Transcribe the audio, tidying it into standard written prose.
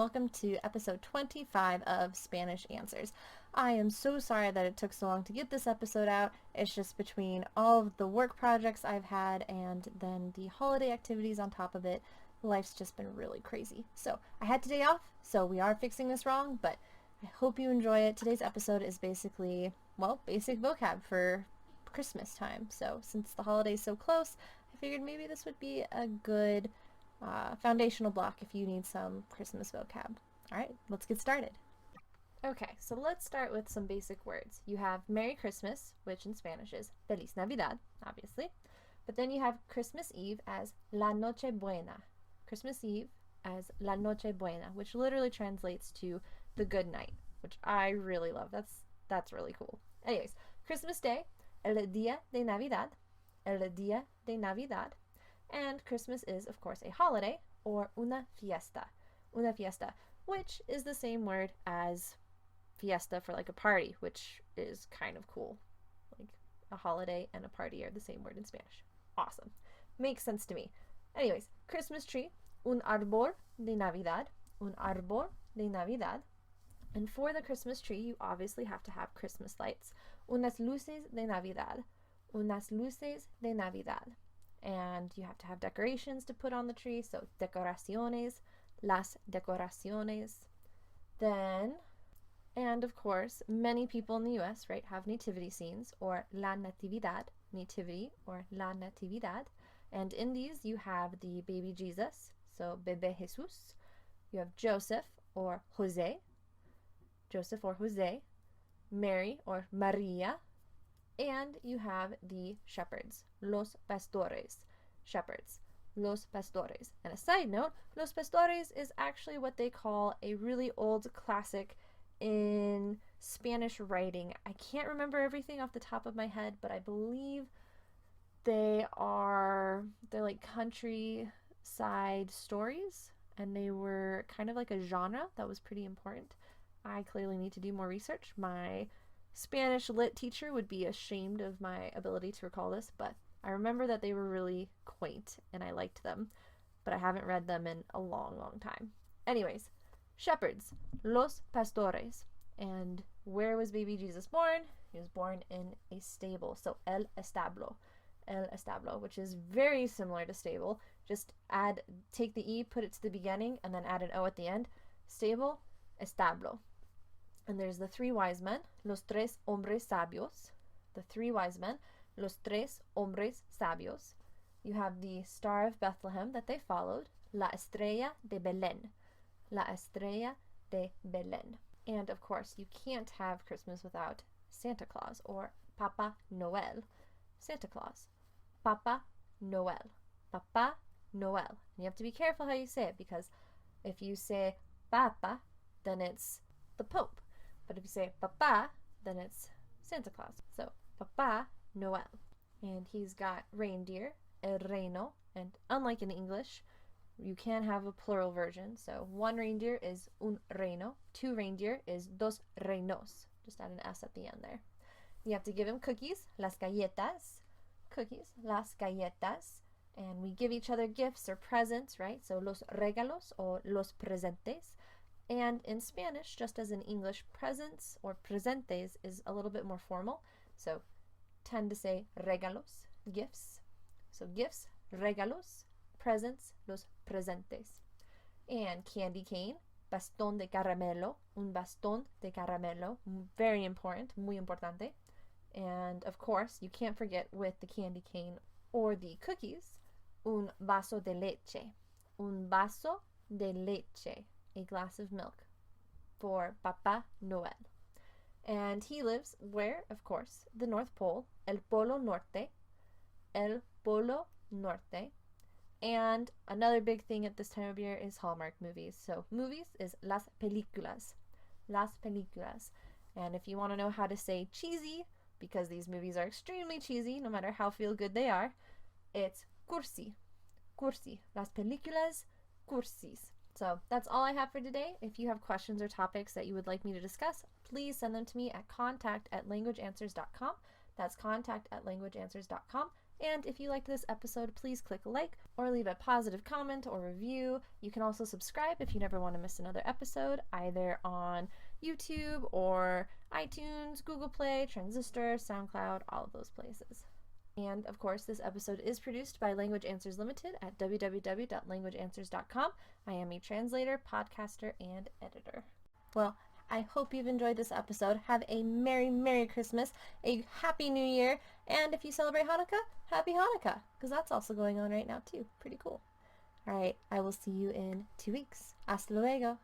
welcome to episode 25 of Spanish Answers. I am so sorry that it took so long to get this episode out. It's just between all of the work projects I've had and then the holiday activities on top of it, life's just been really crazy. So I had today off, so we are fixing this wrong, but I hope you enjoy it. Today's episode is basically, well, basic vocab for Christmas time. So since the holiday's so close, I figured maybe this would be a good foundational block if you need some Christmas vocab. Alright, let's get started. Okay, so let's start with some basic words. You have Merry Christmas, which in Spanish is Feliz Navidad, obviously. But then you have Christmas Eve as La Noche Buena. Christmas Eve as La Noche Buena, which literally translates to the good night, which I really love. That's really cool. Anyways, Christmas Day, El Día de Navidad, El Día de Navidad. And Christmas is, of course, a holiday, or una fiesta, which is the same word as fiesta for like a party, which is kind of cool. Like a holiday and a party are the same word in Spanish. Awesome. Makes sense to me. Anyways, Christmas tree, un árbol de Navidad, un árbol de Navidad. And for the Christmas tree, you obviously have to have Christmas lights, unas luces de Navidad, unas luces de Navidad. And you have to have decorations to put on the tree, so decoraciones, las decoraciones. Then, and of course, many people in the US, right, have nativity scenes, or la natividad, nativity, or la natividad. And in these, you have the baby Jesus, so bebé Jesús. You have Joseph or Jose, Mary or Maria. And you have the shepherds, los pastores, shepherds, los pastores. And a side note, los pastores is actually what they call a really old classic in Spanish writing. I can't remember everything off the top of my head, but I believe they're like countryside stories, and they were kind of like a genre that was pretty important. I clearly need to do more research. My Spanish lit teacher would be ashamed of my ability to recall this, but I remember that they were really quaint and I liked them, but I haven't read them in a long, long time. Anyways, shepherds, los pastores. And where was baby Jesus born? He was born in a stable, so el establo, which is very similar to stable. Just take the E, put it to the beginning, and then add an O at the end. Stable, establo. And there's the three wise men, los tres hombres sabios. The three wise men, los tres hombres sabios. You have the Star of Bethlehem that they followed, la estrella de Belén. La estrella de Belén. And of course, you can't have Christmas without Santa Claus or Papa Noel. Santa Claus. Papa Noel. Papa Noel. And you have to be careful how you say it, because if you say Papa, then it's the Pope. But if you say Papa, then it's Santa Claus. So, Papa Noel. And he's got reindeer, el reino. And unlike in English, you can have a plural version. So, one reindeer is un reino. Two reindeer is dos reinos. Just add an S at the end there. You have to give him cookies, las galletas. Cookies, las galletas. And we give each other gifts or presents, right? So, los regalos or los presentes. And in Spanish, just as in English, presents or presentes is a little bit more formal. So tend to say regalos, gifts. So gifts, regalos, presents, los presentes. And candy cane, bastón de caramelo, un bastón de caramelo, very important, muy importante. And of course, you can't forget with the candy cane or the cookies, un vaso de leche, un vaso de leche. A glass of milk for Papa Noel. And he lives where? Of course, the North Pole, el Polo Norte, el Polo Norte. And another big thing at this time of year is Hallmark movies. So movies is las películas, las películas. And if you want to know how to say cheesy, because these movies are extremely cheesy, no matter how feel good they are, it's cursi, cursi, las películas cursis. So that's all I have for today. If you have questions or topics that you would like me to discuss, please send them to me at contact@languageanswers.com. That's contact@languageanswers.com. And if you liked this episode, please click like or leave a positive comment or review. You can also subscribe if you never want to miss another episode, either on YouTube or iTunes, Google Play, Transistor, SoundCloud, all of those places. And of course, this episode is produced by Language Answers Limited at www.languageanswers.com. I am a translator, podcaster, and editor. Well, I hope you've enjoyed this episode. Have a Merry, Merry Christmas, a Happy New Year, and if you celebrate Hanukkah, Happy Hanukkah, because that's also going on right now too. Pretty cool. All right, I will see you in 2 weeks. Hasta luego.